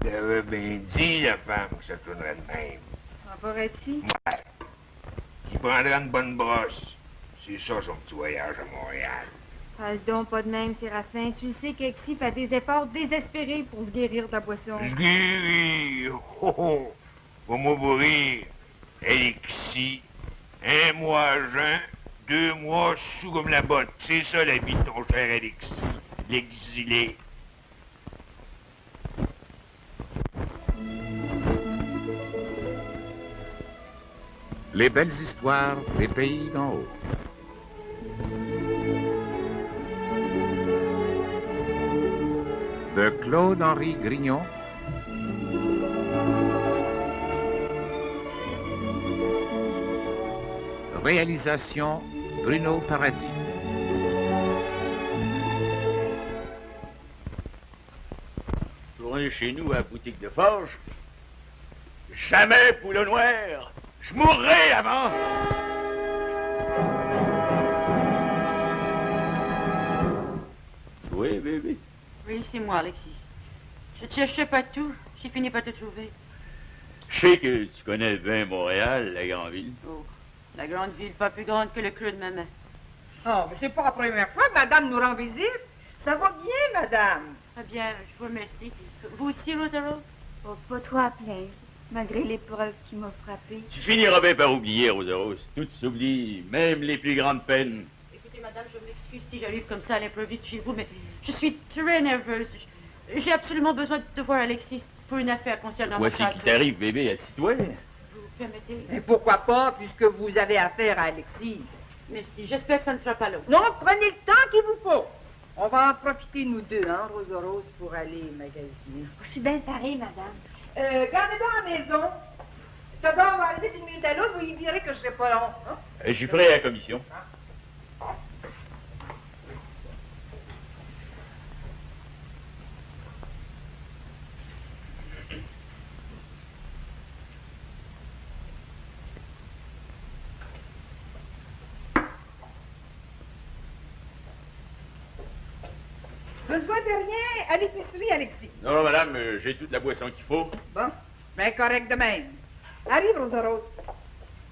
T'avais bien dit, la femme, que ça tournerait de même. En paraît-il? Ouais. Qui prendrait une bonne brosse. C'est ça, son petit voyage à Montréal. Parle donc pas de même, Séraphin. Tu le sais qu'Exy fait des efforts désespérés pour se guérir de la boisson. Je guéris. Oh, oh. Pour m'ouvrir. Alexis. 1 mois jeun, 2 mois sous comme la botte. C'est ça la vie de ton cher Alexis. L'exilé. Les belles histoires des pays d'en haut. De Claude-Henri Grignon. Réalisation Bruno Paradis. Tourner chez nous à la boutique de forge. Jamais poule noire. Je mourrai avant. Oui, bébé. Oui, c'est moi, Alexis. Je te cherchais partout. J'ai fini par te trouver. Je sais que tu connais bien Montréal, la grande ville. Oh, la grande ville, pas plus grande que le creux de ma main. Oh, mais c'est pas la première fois que madame nous rend visite. Ça va bien, madame. Ah bien, je vous remercie. Vous aussi, Rosa Rose? Oh, pas trop à plaindre, malgré l'épreuve qui m'a frappée. Tu finiras bien par oublier, Rosa Rose. Tout s'oublie, même les plus grandes peines. Écoutez, madame, je m'excuse si j'arrive comme ça à l'improviste chez vous, mais je suis très nerveuse. J'ai absolument besoin de voir Alexis pour une affaire concernant mon Voici château. qui t'arrive, bébé, assis-toi. Vous permettez? Et pourquoi pas, puisque vous avez affaire à Alexis. Merci. J'espère que ça ne sera pas long. Non, prenez le temps qu'il vous faut. On va en profiter, nous deux, hein, Rosa Rose, pour aller magasiner. Je suis bien parée, madame. Gardez-le à la maison. D'abord, on va arriver d'une minute à l'autre, vous y direz que je serai pas long. Hein? J'y ferai la commission. Besoin de rien à l'épicerie, Alexis. Non, non, madame, j'ai toute la boisson qu'il faut. Bon, bien correct de même. Arrive, Rosa Rose.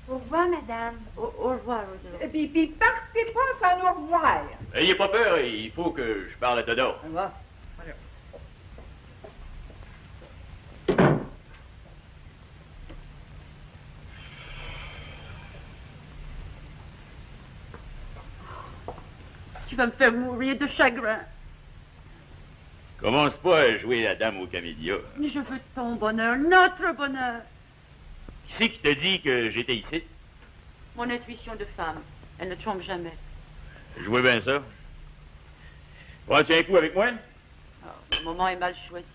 Au revoir, madame. Au revoir, Rosa Rose. Et puis partez pas sans nous revoir. Ayez pas peur, il faut que je parle à Théodore. On va. Voilà. Tu vas me faire mourir de chagrin. Commence pas à jouer la dame aux camélias. Mais je veux ton bonheur, notre bonheur. Qui c'est qui t'a dit que j'étais ici? Mon intuition de femme, elle ne trompe jamais. Jouez bien ça. Prends-tu un coup avec moi? Oh, le moment est mal choisi.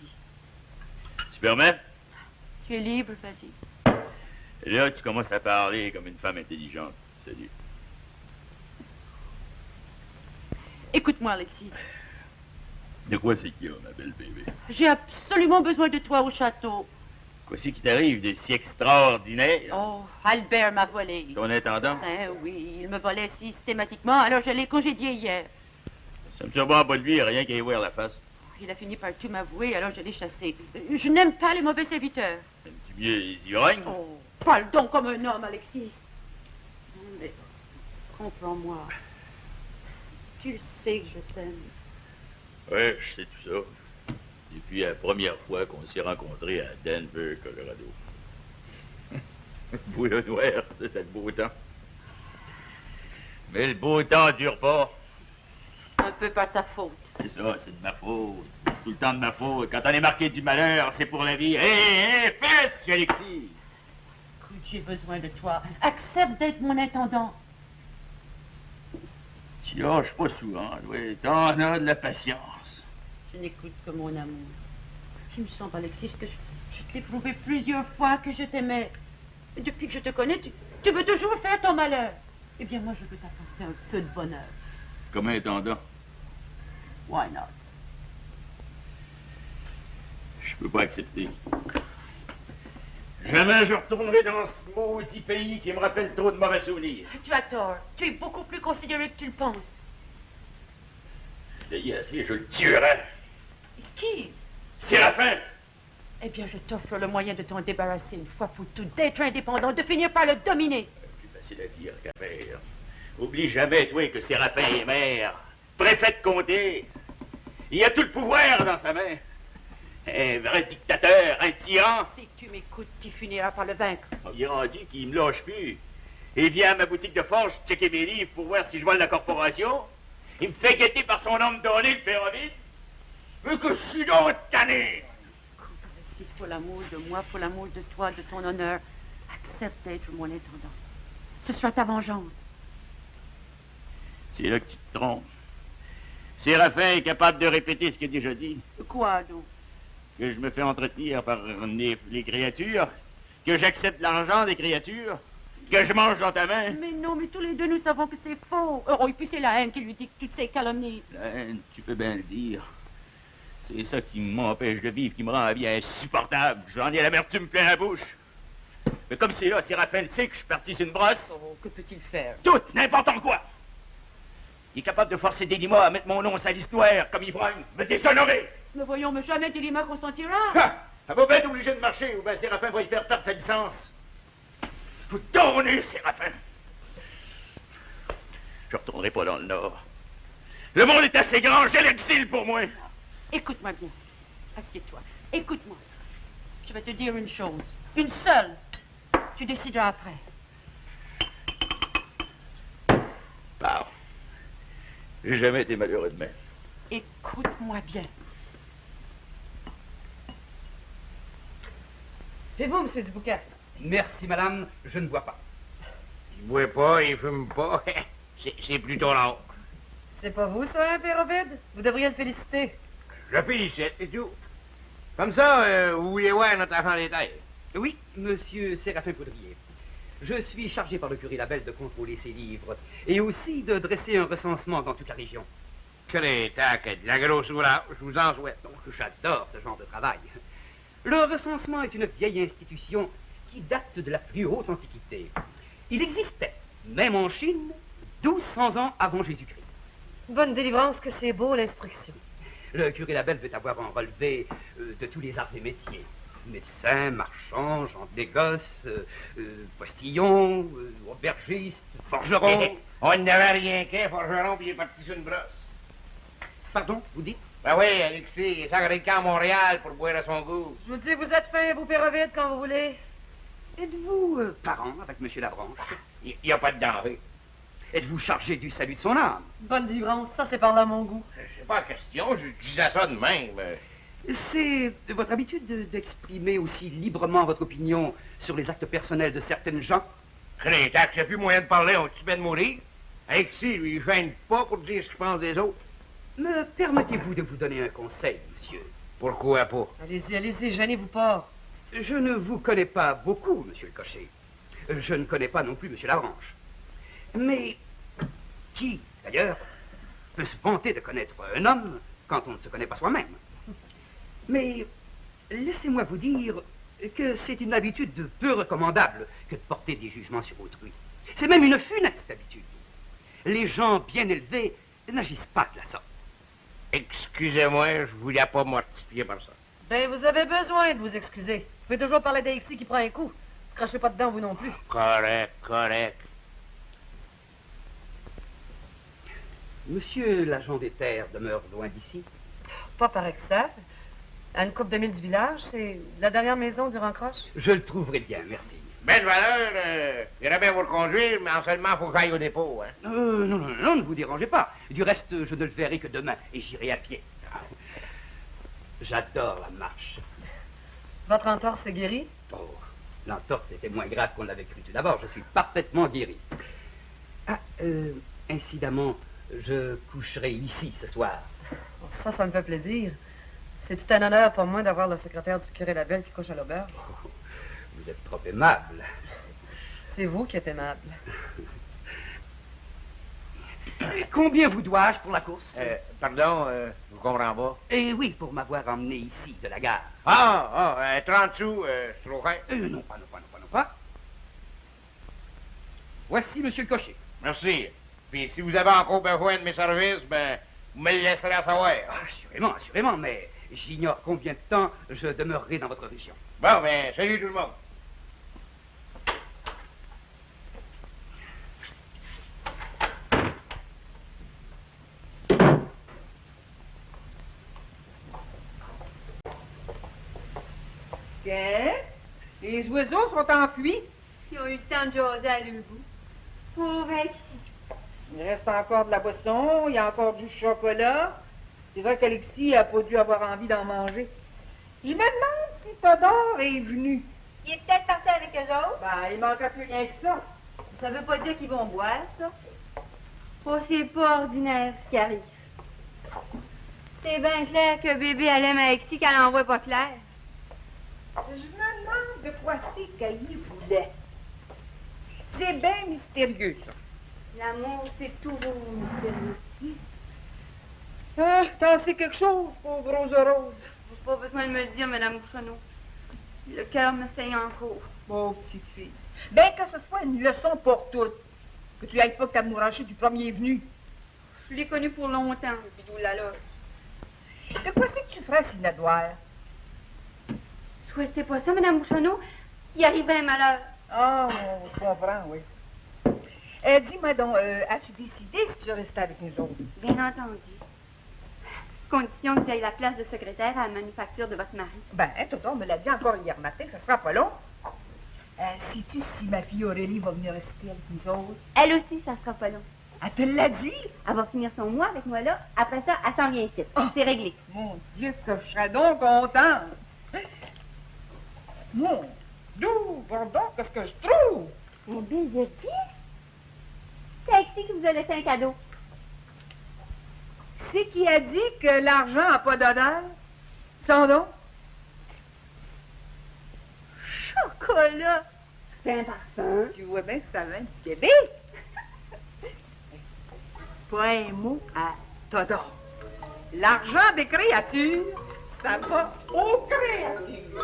Tu permets? Tu es libre, vas-y. Là, tu commences à parler comme une femme intelligente. Salut. Écoute-moi, Alexis. De quoi c'est qu'il y a, ma belle bébé? J'ai absolument besoin de toi au château. Quoi c'est qui t'arrive de si extraordinaire? Oh, Albert m'a volé. Ton intendant? Oui, il me volait systématiquement, alors je l'ai congédié hier. Ça me surprend pas de lui, rien qu'à y voir la face. Il a fini par tout m'avouer, alors je l'ai chassé. Je n'aime pas les mauvais serviteurs. Aimes-tu mieux les ivrognes? Oh, parle donc comme un homme, Alexis. Mais comprends-moi. Tu le sais que je t'aime. Ouais, je sais tout ça. Depuis la première fois qu'on s'est rencontrés à Denver, Colorado. Boule noire, c'était le beau temps. Mais le beau temps dure pas. Un peu par ta faute. C'est ça, c'est de ma faute. Tout le temps de ma faute. Quand on est marqué du malheur, c'est pour la vie. Hé, fais, monsieur Alexis! Écoute, j'ai besoin de toi. Accepte d'être mon intendant. Tu lâches pas souvent, oui. T'en as de la patience. Je n'écoute que mon amour. Je me sens, Alexis, que je t'ai prouvé plusieurs fois que je t'aimais. Et depuis que je te connais, tu veux toujours faire ton malheur. Eh bien, moi, je veux t'apporter un peu de bonheur. Comme intendant. Why not? Je peux pas accepter. Jamais je retournerai dans ce maudit pays qui me rappelle trop de mauvais souvenirs. Tu as tort. Tu es beaucoup plus considéré que tu le penses. D'ailleurs, si je le tuerais. Qui? Séraphin! Eh bien, je t'offre le moyen de t'en débarrasser une fois pour toutes, d'être indépendant, de finir par le dominer. Plus facile à dire qu'à faire. Oublie jamais, toi, que Séraphin est maire, préfet de comté. Il a tout le pouvoir dans sa main. Un vrai dictateur, un tyran. Si tu m'écoutes, tu finiras par le vaincre. Il est rendu qu'il me lâche plus. Il vient à ma boutique de forge checker mes livres pour voir si je vole la corporation. Il me fait guetter par son homme donné, le Pérovide. Mais que je suis donc tanné. Si pour l'amour de moi, pour l'amour de toi, de ton honneur, accepte d'être mon intendant. Ce sera ta vengeance. C'est là que tu te trompes. Séraphin est capable de répéter ce qu'il a déjà dit. Quoi donc? Que je me fais entretenir par les créatures, que j'accepte l'argent des créatures, que je mange dans ta main. Mais non, mais tous les deux, nous savons que c'est faux. Oh, et puis c'est la haine qui lui dit toutes ces calomnies. La haine, tu peux bien le dire. C'est ça qui m'empêche de vivre, qui me rend la vie insupportable. J'en ai l'amertume plein la bouche. Mais comme c'est là, Séraphin le sait que je suis parti sur une brosse. Oh, que peut-il faire? Tout, n'importe en quoi. Il est capable de forcer Délima à mettre mon nom sur l'histoire, comme ivrogne, me déshonorer. Mais voyons, mais jamais Délima consentira. Ah! Elle va bien être obligée de marcher, ou bien Séraphin va y faire perdre sa licence. Vous tournez, Séraphin. Je retournerai pas dans le Nord. Le monde est assez grand, j'ai l'exil pour moi. Écoute-moi bien, assieds-toi. Écoute-moi. Je vais te dire une chose. Une seule. Tu décideras après. Parle. J'ai jamais été malheureux de même. Écoute-moi bien. Et vous, monsieur Dubouquet? Merci, madame, je ne bois pas. Il boit pas, il fume pas. C'est plutôt rare. C'est pas vous, ça, hein, Pérovide? Vous devriez le féliciter. Je félicite et tout. Comme ça, vous voulez voir notre enfant des terres. Oui, monsieur Séraphin Poudrier. Je suis chargé par le curé Labelle de contrôler ses livres et aussi de dresser un recensement dans toute la région. Crétac, de la grosse ouvrage, je vous en souhaite. Donc, j'adore ce genre de travail. Le recensement est une vieille institution qui date de la plus haute antiquité. Il existait, même en Chine, 1200 ans avant Jésus-Christ. Bonne délivrance que c'est beau, l'instruction. Le curé Labelle veut avoir un relevé de tous les arts et métiers. Médecins, marchands, gens de négoce, postillons, aubergistes, forgerons. On n'avait rien qu'un forgeron, puis il est parti sur une brosse. Pardon, vous dites? Ben oui, Alexis, il est sacré le camp à Montréal pour boire à son goût. Je vous dis, vous êtes fin, vous, Pérovide, quand vous voulez. Êtes-vous parent avec monsieur Labranche? Il n'y a pas de danger. Êtes-vous chargé du salut de son âme? Bonne délivrance, ça, c'est par là mon goût. C'est pas la question, je disais ça de même. C'est votre habitude d'exprimer aussi librement votre opinion sur les actes personnels de certaines gens? Crétac, j'ai plus moyen de parler, on est bien de mourir. Alexis, lui, il gêne pas pour dire ce qu'il pense des autres. Me permettez-vous de vous donner un conseil, monsieur? Pourquoi pas? Allez-y, allez-y, gênez-vous pas. Je ne vous connais pas beaucoup, monsieur le cocher. Je ne connais pas non plus monsieur Labranche. Mais qui, d'ailleurs, peut se vanter de connaître un homme quand on ne se connaît pas soi-même? Mais laissez-moi vous dire que c'est une habitude peu recommandable que de porter des jugements sur autrui. C'est même une funeste habitude. Les gens bien élevés n'agissent pas de la sorte. Excusez-moi, je voulais pas mortifier par ça. Ben, vous avez besoin de vous excuser. Vous pouvez toujours parler d'Alexis qui prend un coup. Ne crachez pas dedans, vous non plus. Correct, correct. Monsieur l'agent des terres demeure loin d'ici? Pas pareil que ça. À une coupe de mille du village, c'est la dernière maison du Rancroche. Je le trouverai bien, merci. Belle valeur, j'irais bien vous le conduire, mais en seulement, faut que j'aille au dépôt, hein. Non, ne vous dérangez pas. Du reste, je ne le verrai que demain et j'irai à pied. J'adore la marche. Votre entorse est guérie? Oh, l'entorse était moins grave qu'on l'avait cru tout d'abord. Je suis parfaitement guéri. Ah, incidemment, je coucherai ici ce soir. Oh, ça me fait plaisir. C'est tout un honneur pour moi d'avoir le secrétaire du curé Labelle qui couche à l'auberge. Oh, vous êtes trop aimable. C'est vous qui êtes aimable. Combien vous dois-je pour la course? Pardon, je vous comprends pas. Eh oui, pour m'avoir emmené ici, de la gare. 30 sous, c'est trop fin. Non pas. Voici monsieur le cocher. Merci. Puis si vous avez encore besoin de mes services, ben, vous me le laisserez à savoir. Ah, assurément, mais J'ignore combien de temps je demeurerai dans votre région. Bon, ben, salut tout le monde. Tiens, les oiseaux sont enfuis. Ils ont eu le temps de jaser à l'ubu. Pauvre Alexis. Il reste encore de la boisson, il y a encore du chocolat. C'est vrai qu'Alexis n'a pas dû avoir envie d'en manger. Je me demande si Théodore est venu. Il est peut-être parti avec eux autres. Ben, il manquerait plus rien que ça. Ça veut pas dire qu'ils vont boire, ça. Oh, c'est pas ordinaire, ce qui arrive. C'est bien clair que bébé elle aime Alexis qu'elle en voit pas clair. Je me demande de quoi c'est qu'elle y voulait. C'est bien mystérieux, ça. L'amour, c'est toujours mystérieux. Ah, t'en sais quelque chose, pauvre Rose Rose. Vous n'avez pas besoin de me le dire, Madame Bouchonneau. Le cœur me saigne encore. Pauvre petite fille. Ben que ce soit une leçon pour toutes. Que tu ailles pas t'amouracher du premier venu. Je l'ai connu pour longtemps, le bidou de la loge. De quoi c'est que tu ferais, Sinadoire? Souhaitez pas ça, Madame Bouchonneau. Il arriverait un malheur. Ah, je comprends, oui. Dis-moi donc, as-tu décidé si tu restais avec nous autres? Bien entendu. Condition que j'aille la place de secrétaire à la manufacture de votre mari. Ben, Tonton me l'a dit encore hier matin, ça sera pas long. Sais-tu si ma fille Aurélie va venir rester avec nous autres? Elle aussi, ça sera pas long. Elle te l'a dit? Elle va finir son mois avec moi là. Après ça, elle s'en vient ici. Oh. C'est réglé. Mon Dieu, que je serais donc contente. Mon Dieu, pardon, qu'est-ce que je trouve? Un billet de 10? C'est Alexis qui vous a laissé un cadeau. C'est qui a dit que l'argent n'a pas d'odeur? Sans nom? Chocolat! C'est un parfum. Tu vois bien que ça vient du Québec. Pas un mot à Todor. L'argent des créatures, ça va aux créatures.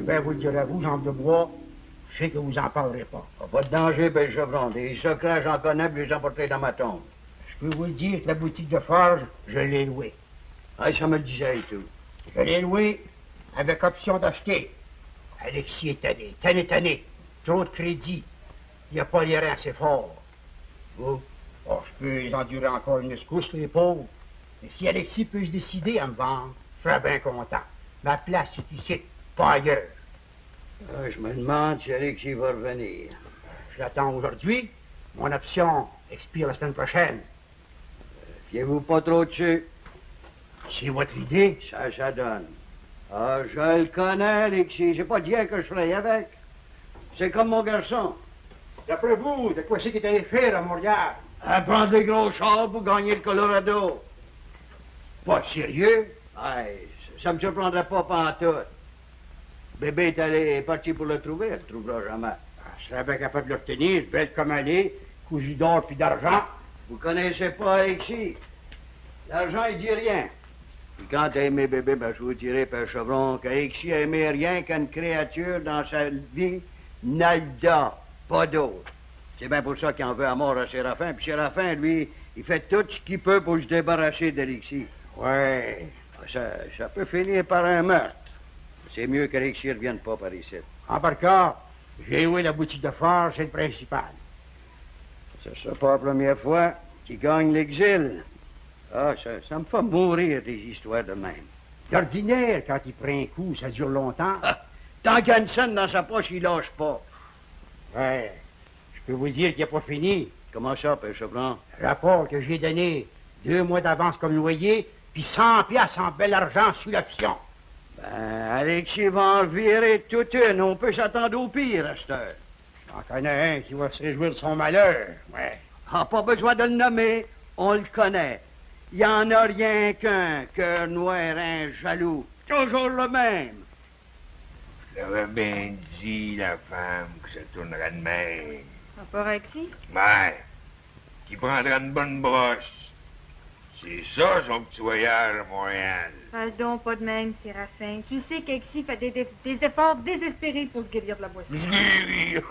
Ben, vous le direz à vous, Jean de Bois, je sais que vous en parlerez pas. Pas de danger, ben Chevron. Des secrets, j'en connais, puis les emporter dans ma tombe. Je peux vous le dire que la boutique de forge, je l'ai louée. Ah, ça me le disait et tout. Je l'ai louée avec option d'acheter. Alexis est tanné. Trop de crédit. Il n'y a pas les reins assez forts. Vous, oh, je peux les endurer encore une secousse, les pauvres. Mais si Alexis peut se décider à me vendre, je serais bien content. Ma place est ici, pas ailleurs. Ah, je me demande si Alexis va revenir. Je l'attends aujourd'hui. Mon option expire la semaine prochaine. Fiez-vous pas trop dessus. C'est votre idée? Ça donne. Ah, je le connais, Alexis. C'est pas dire que je ferai avec. C'est comme mon garçon. D'après vous, de quoi c'est qu'il est allé faire à Montréal? À prendre des gros chars pour gagner le Colorado. Pas sérieux? Aïe, ça me surprendrait pas pantoute. Bébé est parti pour le trouver, elle le trouvera jamais. Je serais bien capable de l'obtenir, belle comme elle est, cousu d'or puis d'argent. Vous connaissez pas Alexis. L'argent, il dit rien. Puis quand t'as aimé bébé, ben, je vous dirai, Père Chevron, qu'Alexis a aimé rien qu'une créature dans sa vie, nada, pas d'autre. C'est bien pour ça qu'il en veut à mort à Séraphin. Puis Séraphin, lui, il fait tout ce qu'il peut pour se débarrasser d'Alexis. Ouais. Ça peut finir par un meurtre. C'est mieux qu'Alexis ne revienne pas par ici. En par cas, j'ai loué la boutique de forge, c'est le principal. Ce ne sera pas la première fois qu'il gagne l'exil. Ah, ça me fait mourir des histoires de même. D'ordinaire, quand il prend un coup, ça dure longtemps. Ah, tant qu'il y a une scène dans sa poche, il lâche pas. Ouais, je peux vous dire qu'il n'a pas fini. Comment ça, Père Chevron? Le rapport que j'ai donné 2 mois d'avance comme loyer, puis 100 piastres en bel argent sous l'option. Ben, Alexis va en virer toute une. On peut s'attendre au pire à cette heure. J'en connais un qui va se réjouir de son malheur, ouais. Ah, pas besoin de le nommer, on le connaît. Il n'y en a rien qu'un, cœur noir, un jaloux. Toujours le même. J'avais bien dit, la femme, que ça tournerait de même. Rapport Alexis? Ouais. qui prendra une bonne brosse. C'est ça, son petit voyage à Montréal. Parle donc pas de même, Séraphin. Tu sais qu'Alexis fait des efforts désespérés pour se guérir de la boisson. Se guérir?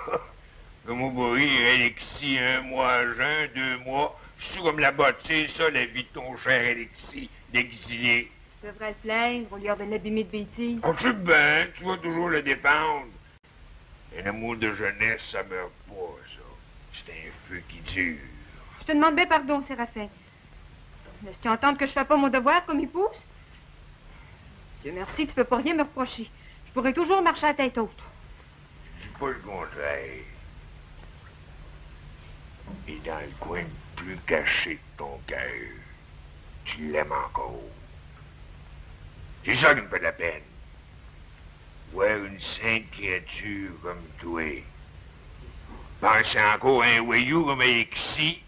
Comme au rire, Alexis, 1 mois à jeun, 2 mois. Je suis comme la botte, c'est ça, la vie de ton cher Alexis, d'exilé. Tu devrais le plaindre au lieu de l'abîmer de bêtises. Oh, je sais bien, tu vas toujours le défendre. Un amour de jeunesse, ça meurt pas, ça. C'est un feu qui dure. Je te demande bien pardon, Séraphin. Laisse-tu entendre que je fais pas mon devoir comme épouse? Dieu merci, tu peux pas rien me reprocher. Je pourrais toujours marcher à tête haute. Je dis pas le contraire. Et dans le coin le plus caché de ton cœur, tu l'aimes encore. C'est ça qui me fait de la peine. Voir une sainte créature comme toi. Penser encore à un voyou comme Alexis.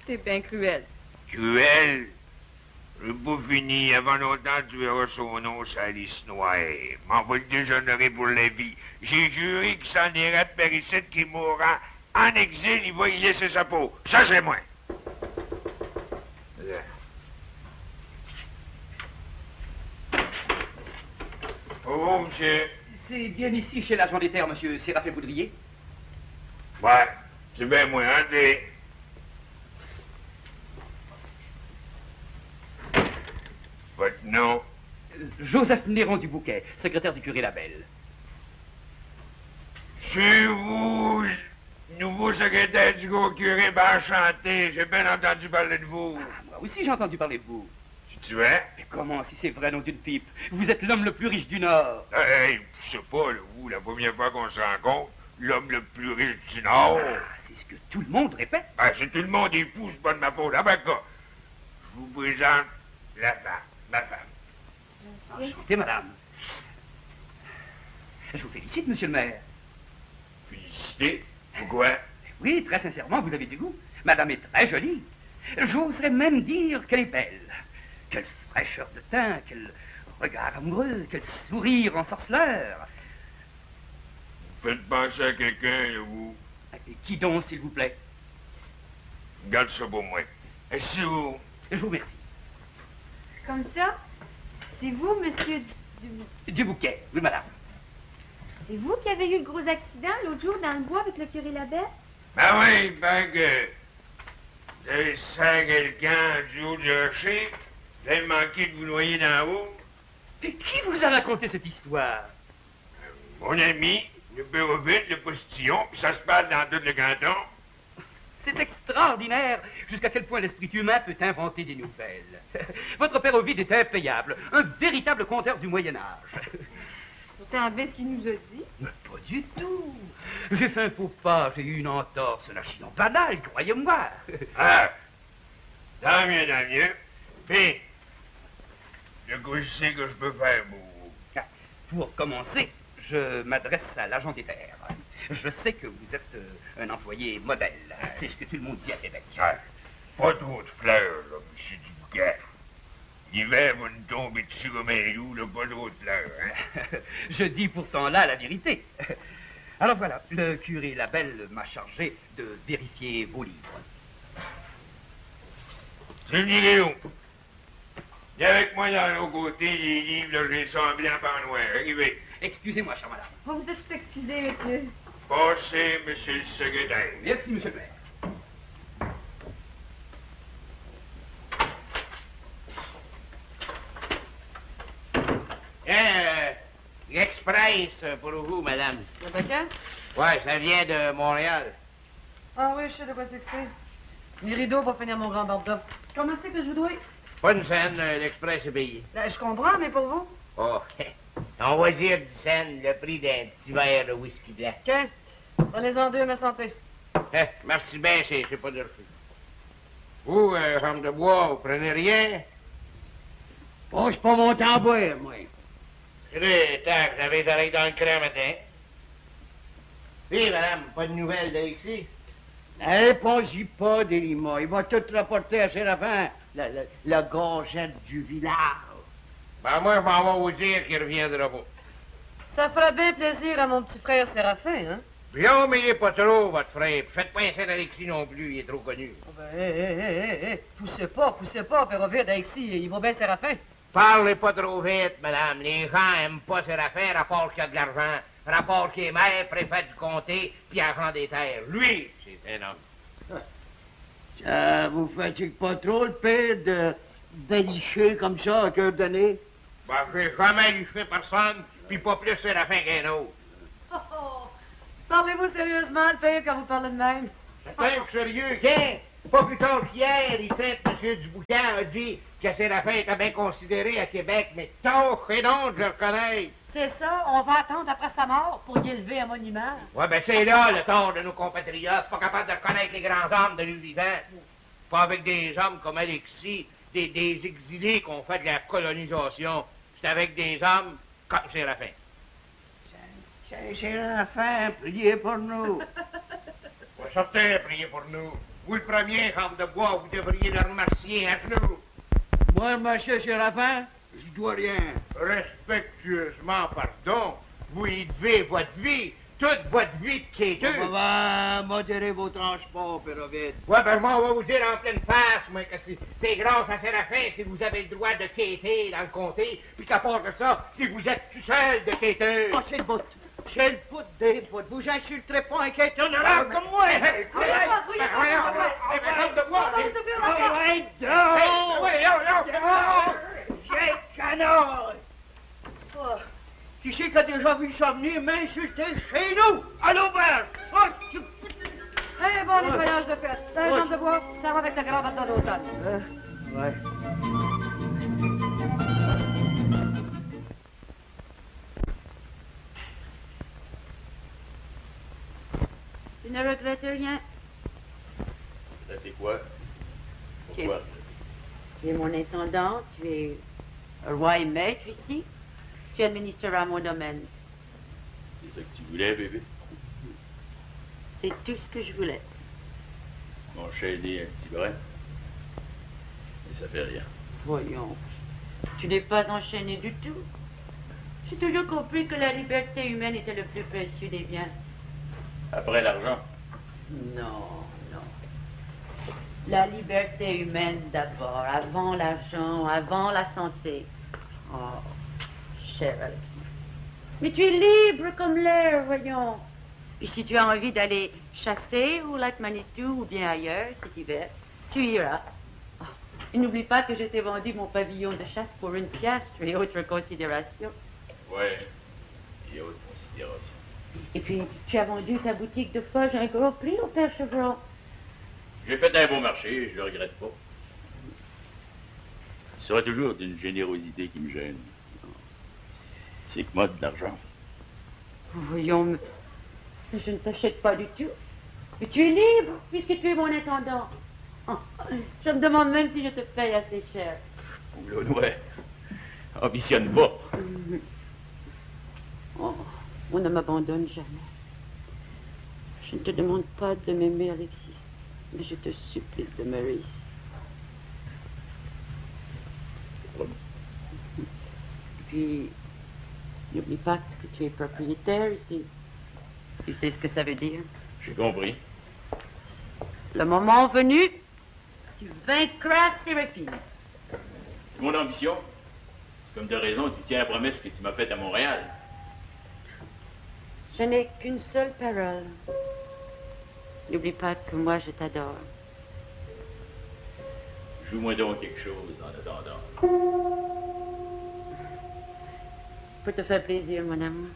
T'es bien cruel. Cruel. Le beau fini, avant longtemps, tu verras son nom sur la liste noire. M'en va le déshonorer pour la vie. J'ai juré qu'il s'en irait de Péricette qui mourra en exil, il va y laisser sa peau. Ça, c'est moi. Oh, monsieur. C'est bien ici, chez l'agent des terres, monsieur Séraphin Boudrier? Ouais, c'est bien moi, André. Votre nom? Joseph Néron du Bouquet, secrétaire du curé Labelle. C'est vous, nouveau secrétaire du gros curé, ben enchanté. J'ai bien entendu parler de vous. Ah, moi aussi j'ai entendu parler de vous. Tu vois? Mais comment, si c'est vrai, nom d'une pipe? Vous êtes l'homme le plus riche du Nord. Hey, je sais pas, là, vous, la première fois qu'on se rencontre, l'homme le plus riche du Nord. Ah, c'est ce que tout le monde répète. Ben, si tout le monde est fou, c'est pas de ma faute. Ah ben, quoi? Je vous présente la femme, ma femme. Enchanté, madame. Je vous félicite, monsieur le maire. Félicité? Pourquoi? Oui, très sincèrement, vous avez du goût. Madame est très jolie. J'oserais même dire qu'elle est belle. Quelle fraîcheur de teint, quel regard amoureux, quel sourire ensorceleur. Vous faites penser à quelqu'un, là, vous. Et qui donc, s'il vous plaît? Garde ça pour moi. Asseyez-vous. Je vous remercie. Comme ça? C'est vous, monsieur Du Bouquet, oui, madame. C'est vous qui avez eu le gros accident l'autre jour dans le bois avec le curé Labelle? Ben oui, ben que... Vous avez serré quelqu'un du haut du rocher, vous avez manqué de vous noyer dans l'eau. Et qui vous a raconté cette histoire? Mon ami, le Béroville, le postillon, puis ça se passe dans tout le canton. C'est extraordinaire jusqu'à quel point l'esprit humain peut inventer des nouvelles. Votre père Ovide est impayable, un véritable conteur du Moyen-Âge. Pourtant, bien ce qu'il nous a dit. Mais pas du tout. J'ai fait un faux pas, j'ai eu une entorse, un accident banal, croyez-moi. Ah, tant mieux, tant mieux. Puis, de quoi je sais que je peux faire pour vous? Pour commencer, je m'adresse à l'agent des terres. Je sais que vous êtes un employé modèle. C'est ce que tout le monde dit à Québec. Ah, pas trop de fleurs, là, monsieur Dubouquet. L'hiver va nous tomber dessus comme un loup, là, pas trop de fleurs, hein? Je dis pourtant là la vérité. Alors voilà, le curé Labelle m'a chargé de vérifier vos livres. C'est une idée où? Viens avec moi dans l'autre côté, les livres, là, je les sens blancs en noir. Arrivez. Excusez-moi, chère madame. Oh, vous êtes tout excusé, monsieur. Passez, monsieur le secrétaire. Merci, monsieur le maire. L'Express pour vous, madame. Le paquet? Ouais, ça vient de Montréal. Ah oui, je sais de quoi c'est que c'est. Les rideaux pour finir mon grand barda. Comment c'est que je vous dois? Pas une scène, l'Express est payé. Là, je comprends, mais pour vous? Oh, on va dire 10 cents, le prix d'un petit verre de whisky blanc. OK. Prenez-en 2, ma santé. Merci bien, c'est pas de refus. Vous, homme de bois, vous prenez rien? Oh, c'est pas mon temps à boire, moi. C'est tant que j'avais les oreilles dans le cran matin. Oui, madame, pas de nouvelles d'Alexis? Répondez-y pas, Délima. Il va tout rapporter à Séraphin, le gazette du village. Ben, moi, je m'en vais vous dire qu'il reviendra pas. Ça fera bien plaisir à mon petit frère Séraphin, hein? Bien, mais il est pas trop, votre frère. Puis faites pas un scène Alexis non plus, il est trop connu. Oh ben, poussez pas, Père Ovid, Alexis, il va bien Séraphin. Parlez pas trop vite, madame. Les gens aiment pas Séraphin, rapport qu'il y a de l'argent. Rapport qu'il est maire, préfet du comté, puis agent des terres. Lui, c'est un homme. Ça vous fatigue pas trop, le père, de licher comme ça à cœur donné? Ben, j'ai jamais liché personne, puis pas plus Séraphin qu'un autre. Oh. Parlez-vous sérieusement, le père, quand vous parlez de même? C'est sérieux, tiens. Pas plus tard qu'hier, ici, M. Duboucan a dit que Séraphin était bien considéré à Québec, mais tôt et non, je le reconnais. C'est ça, on va attendre après sa mort pour y élever un monument. Ouais, ben c'est là le tort de nos compatriotes, pas capables de reconnaître les grands hommes de lui vivant. Pas avec des hommes comme Alexis, des exilés qu'on fait de la colonisation. C'est avec des hommes comme Séraphin. Séraphin, priez pour nous. Pas certain, priez pour nous. Vous le premier, homme de bois, vous devriez le remercier à genoux. Moi, monsieur Séraphin, je dois rien. Respectueusement, pardon. Vous y devez votre vie, toute votre vie de quêteux. On va modérer vos transports, Père Ovid. Ouais, ben moi, on va vous dire en pleine face, moi, que c'est grâce à Séraphin si vous avez le droit de quêter dans le comté, puis qu'à part de ça, si vous êtes tout seul de quêteux. Oh, c'est le bout. C'est le bout des bouts. Vous insulterez pas un quêteur honorable comme moi. J'ai canard. Qui c'est qui a déjà vu ça venir m'insulter chez nous? À l'auberge. Eh bon, nettoyage de fête. La jambe de bois, ça va avec le grand bâton d'automne. Ouais. Tu ne regrettes rien? Ça fait quoi? Pourquoi? Tu es mon intendant, tu es roi et maître ici. Tu administreras mon domaine. C'est ça que tu voulais, bébé? C'est tout ce que je voulais. M'enchaîner un petit brin. Mais ça fait rien. Voyons. Tu n'es pas enchaîné du tout. J'ai toujours compris que la liberté humaine était le plus précieux des biens. Après l'argent? Non, non. La liberté humaine d'abord, avant l'argent, avant la santé. Oh, cher Alexis. Mais tu es libre comme l'air, voyons. Et si tu as envie d'aller chasser au lac Manitou ou bien ailleurs cet hiver, tu iras. Oh, et n'oublie pas que je t'ai vendu mon pavillon de chasse pour 1 piastre et autres considérations. Ouais, et autres considérations. Et puis, tu as vendu ta boutique de forge à un gros prix au père Chevron. J'ai fait un bon marché, je le regrette pas. Ce sera toujours d'une générosité qui me gêne. C'est que moi de l'argent. Voyons, mais je ne t'achète pas du tout. Mais tu es libre, puisque tu es mon intendant. Oh, je me demande même si je te paye assez cher. Ouais, ambitionne pas. Oh, on ne m'abandonne jamais. Je ne te demande pas de m'aimer, Alexis, mais je te supplie de demeurer ici. Et puis, n'oublie pas que tu es propriétaire ici. Tu sais ce que ça veut dire? J'ai compris. Le moment venu, tu vaincras Séraphine. C'est mon ambition. C'est comme de raison, tu tiens la promesse que tu m'as faite à Montréal. Je n'ai qu'une seule parole. N'oublie pas que moi, je t'adore. Joue-moi donc quelque chose en attendant. Pour te faire plaisir, mon amour.